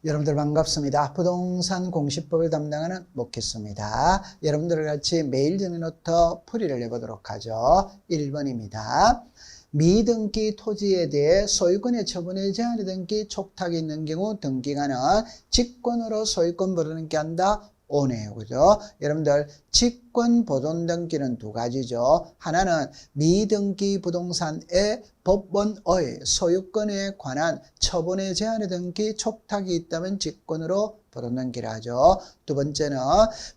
여러분들 반갑습니다. 부동산 공시법을 담당하는 목희수입니다. 여러분들과 같이 매일 정리노트 풀이를 해보도록 하죠. 1번입니다. 미등기 토지에 대해 소유권의 처분에 제한이 등기 촉탁이 있는 경우 등기관은 직권으로 소유권 버리는 한다. 오네요. 그죠? 여러분들 직권 보존 등기는 두 가지죠. 하나는 미등기 부동산의 법원의 소유권에 관한 처분에 제한이 등기 촉탁이 있다면 직권으로 보존 등기를 하죠. 두 번째는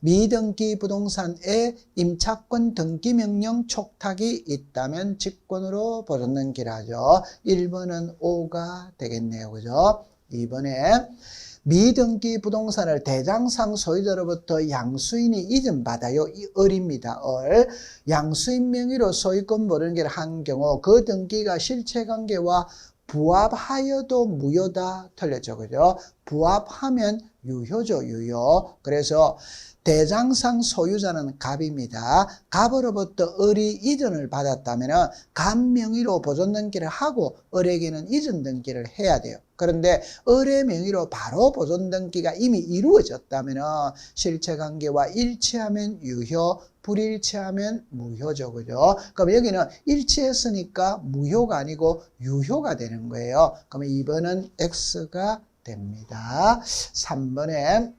미등기 부동산의 임차권 등기 명령 촉탁이 있다면 직권으로 보존 등기를 하죠. 1번은 O가 되겠네요. 그죠? 2번에 미등기 부동산을 대장상 소유자로부터 양수인이 이전받아요. 이 을입니다. 을. 양수인 명의로 소유권 모르는 한 경우 그 등기가 실체관계와 부합하여도 무효다. 틀렸죠. 그죠? 부합하면 유효죠. 유효. 그래서 대장상 소유자는 갑입니다. 갑으로부터 을이 이전을 받았다면 갑 명의로 보존 등기를 하고 을에게는 이전 등기를 해야 돼요. 그런데 을의 명의로 바로 보존 등기가 이미 이루어졌다면 실체관계와 일치하면 유효, 불일치하면 무효죠. 그죠? 그럼 여기는 일치했으니까 무효가 아니고 유효가 되는 거예요. 그러면 2번은 X가 됩니다. 3번에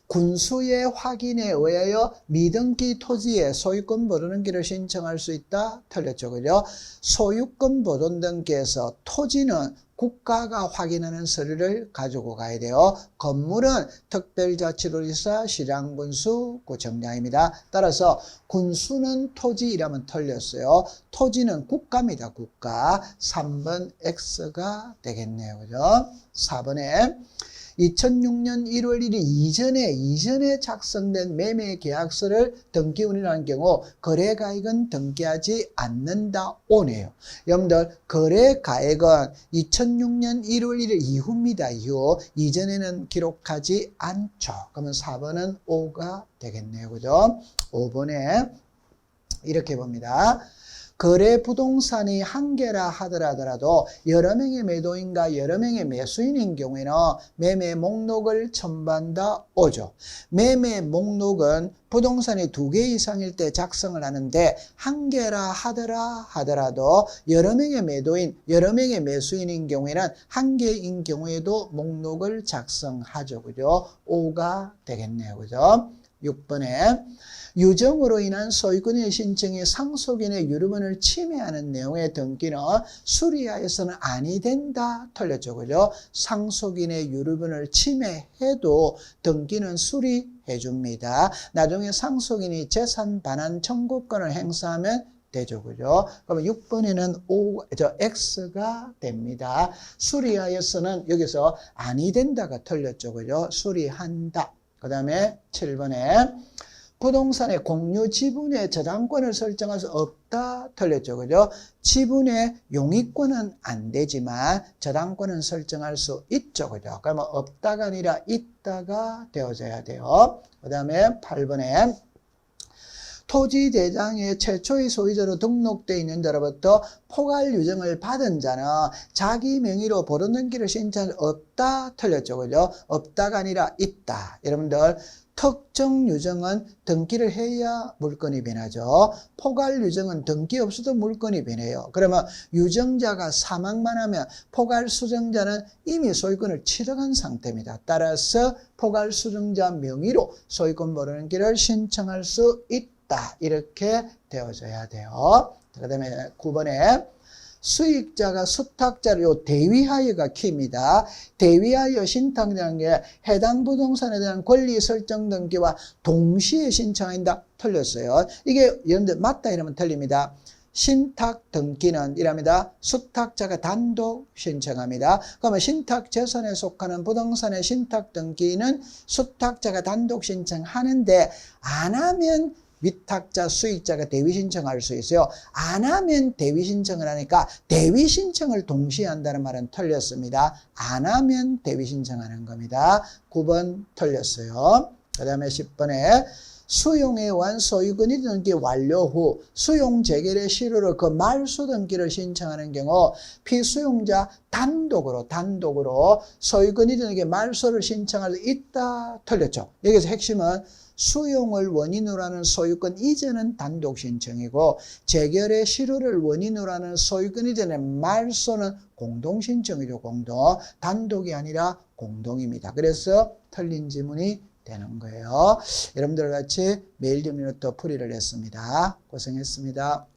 군수의 확인에 의하여 미등기 토지에 소유권 보존 등기를 신청할 수 있다. 틀렸죠. 그죠? 소유권 보존 등기에서 토지는 국가가 확인하는 서류를 가지고 가야 돼요. 건물은 특별자치도지사, 시장군수, 구청장입니다. 따라서 군수는 토지이라면 틀렸어요. 토지는 국가입니다. 국가. 3번 X가 되겠네요. 그죠? 4번에 2006년 1월 1일 이전에 작성된 매매 계약서를 등기 운인하는 경우 거래가액은 등기하지 않는다. 오네요. 여러분들 거래가액은 2006년 1월 1일 이후입니다. 이후. 이전에는 기록하지 않죠. 그러면 4번은 O가 되겠네요. 그죠? 5번에 이렇게 봅니다. 거래 부동산이 한 개라 하더라도 여러 명의 매도인과 여러 명의 매수인인 경우에는 매매 목록을 첨부한다. 오죠. 매매 목록은 부동산이 2개 이상일 때 작성을 하는데 한 개라 하더라도 여러 명의 매도인, 여러 명의 매수인인 경우에는 한 개인 경우에도 목록을 작성하죠. 그죠? O가 되겠네요. 그죠? 6번에 유정으로 인한 소유권의 신청이 상속인의 유류분을 침해하는 내용의 등기는 수리하여서는 아니 된다. 틀렸죠. 그죠? 상속인의 유류분을 침해해도 등기는 수리해 줍니다. 나중에 상속인이 재산 반환 청구권을 행사하면 되죠. 그죠? 그러면 6번에는 X가 됩니다. 수리하여서는 여기서 아니 된다가 틀렸죠. 그죠? 수리한다. 그 다음에 7번에 부동산의 공유 지분의 저당권을 설정할 수 없다. 틀렸죠. 그죠? 지분의 용익권은 안 되지만 저당권은 설정할 수 있죠. 그죠? 그러면 없다가 아니라 있다가 되어져야 돼요. 그 다음에 8번에 토지대장의 최초의 소유자로 등록되어 있는 자로부터 포괄 유정을 받은 자는 자기 명의로 보존 등기를 신청할 수 없다. 틀렸죠. 그죠? 없다가 아니라 있다. 여러분들 특정 유정은 등기를 해야 물건이 변하죠. 포괄 유정은 등기 없어도 물건이 변해요. 그러면 유정자가 사망만 하면 포괄 수정자는 이미 소유권을 취득한 상태입니다. 따라서 포괄 수정자 명의로 소유권 보존 등기를 신청할 수 있다. 이렇게 되어져야 돼요. 그 다음에 9번에 수익자가 수탁자를 요 대위하여가 키입니다. 대위하여 신탁이라는 게 해당 부동산에 대한 권리 설정 등기와 동시에 신청한다. 틀렸어요. 이게 여러분들 맞다 이러면 틀립니다. 신탁 등기는 이랍니다. 수탁자가 단독 신청합니다. 그러면 신탁 재산에 속하는 부동산의 신탁 등기는 수탁자가 단독 신청하는데 안 하면 위탁자, 수익자가 대위 신청할 수 있어요. 안 하면 대위 신청을 하니까 대위 신청을 동시에 한다는 말은 틀렸습니다. 안 하면 대위 신청하는 겁니다. 9번 틀렸어요. 그 다음에 10번에 수용해완 소유권이 등기 완료 후 수용 재결의 실효로 그 말소 등기를 신청하는 경우 피수용자 단독으로 소유권이 등기 말소를 신청할 수 있다. 틀렸죠. 여기서 핵심은 수용을 원인으로 하는 소유권 이전은 단독 신청이고 재결의 실효를 원인으로 하는 소유권 이전의 말소는 공동 신청이죠. 공동. 단독이 아니라 공동입니다. 그래서 틀린 지문이 되는 거예요. 여러분들 같이 매일 정리로 또 풀이를 했습니다. 고생했습니다.